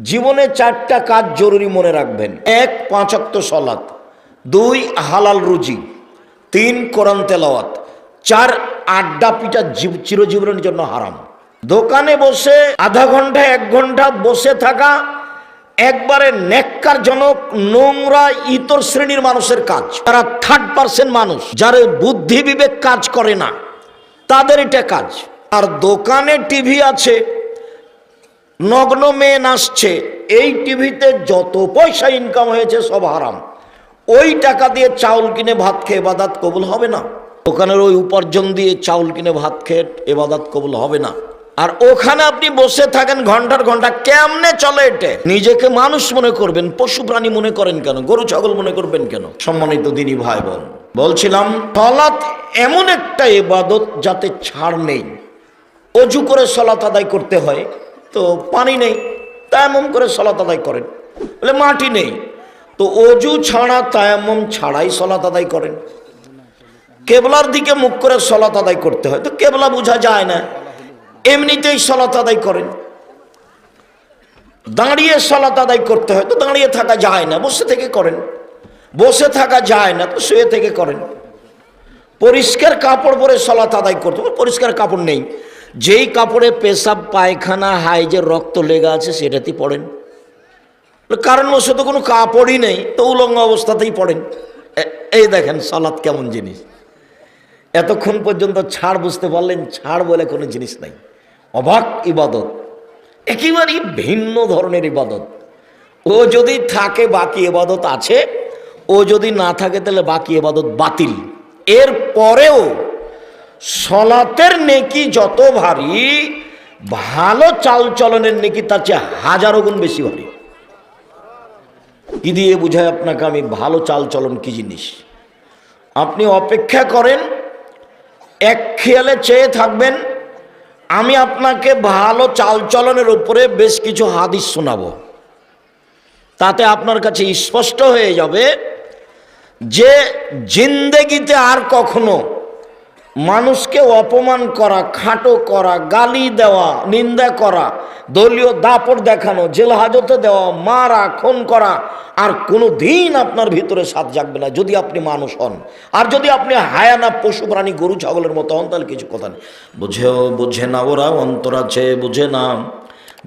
জীবনে চারটা কাজ জরুরি মনে রাখবেন। ১ ৫ ওয়াক্ত সালাত, ২ হালাল রুজি, ৩ কোরআন তেলাওয়াত, ৪ আড্ডা পিটা চিরজীবনের জন্য হারাম। দোকানে বসে আধা ঘন্টা ১ ঘন্টা বসে থাকা একবারে নেককারজনক, নোংরা, ইতর শ্রেণীর মানুষের কাজ। তারা থার্ড পার্সন মানুষ, যার বুদ্ধি বিবেক কাজ করে না, তাদের এটা কাজ। আর দোকানে টিভি আছে, নগ্ন মেয়ে নাচছে, এই টিভিতে যত পয়সা ইনকাম হয়েছে সব হারাম। ওই টাকা দিয়ে চাউল কিনে ভাত খেয়ে ইবাদত কবুল হবে না। দোকানের ওই উপার্জন দিয়ে চাউল কিনে ভাত খেয়ে ইবাদত কবুল হবে না। আর ওখানে আপনি বসে থাকেন ঘন্টার ঘন্টা, কেমনে চলে এটা? নিজেকে মানুষ মনে করবেন, পশু প্রাণী মনে করেন কেন? গরু ছাগল মনে করবেন কেন? সম্মানিত দিনী ভাই বোন, বলছিলাম সালাত এমন একটা ইবাদত যাতে ছাড় নেই। অজু করে সালাত আদায় করতে হয়, তো পানি নেই, তায়াম্মুম করে সালাত আদায় করেন। বলে মাটি নেই, তো অজু ছাড়া তায়াম্মুম ছাড়াই সালাত আদায় করেন। কেবলার দিকে মুখ করে সালাত আদায় করতে হয়, তো কেবলা বোঝা যায় না, এমনিতেই সালাত আদায় করেন। দাঁড়িয়ে সালাত আদায় করতে হয়, তো দাঁড়িয়ে থাকা যায় না, বসে থেকে করেন। বসে থাকা যায় না, তো শুয়ে থেকে করেন। পরিষ্কার কাপড় পরে সালাত আদায় করতে হবে, পরিষ্কার কাপড় নেই, যেই কাপড়ে পেশাব পায়খানা হাইজের রক্ত লেগে আছে সেটাতেই পড়েন। কারণবশত কোনো কাপড়ই নেই, তো উলঙ্গ অবস্থাতেই পড়েন। এই দেখেন সালাত কেমন জিনিস। এতক্ষণ পর্যন্ত ছাড় বুঝতে পারলেন? ছাড় বলে কোনো জিনিস নাই। অবাক ইবাদত, একেবারেই ভিন্ন ধরনের ইবাদত। ও যদি থাকে বাকি ইবাদত আছে, ও যদি না থাকে তাহলে বাকি ইবাদত বাতিল। এর পরেও সলাতের নেকি যত ভারী, ভালো চাল চলনের নেকি তার চেয়ে হাজারো গুণ বেশি ভারী। কি দিয়ে বুঝায় আপনাকে আমি ভালো চাল চলন কি জিনিস? আপনি অপেক্ষা করেন, এক খেয়ালে চেয়ে থাকবেন, আমি আপনাকে ভালো চাল চলনের উপরে বেশ কিছু হাদিস শোনাবো। তাতে আপনার কাছে স্পষ্ট হয়ে যাবে যে জিন্দেগিতে আর কখনো মানুষকে অপমান করা, খাটো করা, গালি দেওয়া, নিন্দা করা, দলীয় দাপট দেখানো, জেল হাজতে দেওয়া, মারা, খুন করা আর কোনো দিন আপনার ভিতরে সাথ জাগবে না, যদি আপনি মানুষ হন। আর যদি আপনি হায়ানা, পশু প্রাণী, গরু ছাগলের মতো হন, তাহলে কিছু কথা নেই। বুঝে না ওরা, অন্তর আছে বুঝে না,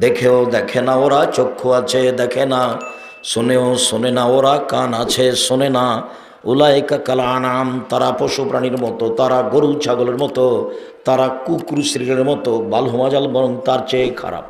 দেখেও দেখে না ওরা, চক্ষু আছে দেখে না, শোনেও শোনে না ওরা, কান আছে শোনে না। উলাইকা কাল আনাম, তারা পশু প্রাণীর মতো, তারা গরু ছাগলের মতো, তারা কুকুর শ্রীরের মতো, বালহুমাজাল, বরং তার চেয়ে খারাপ।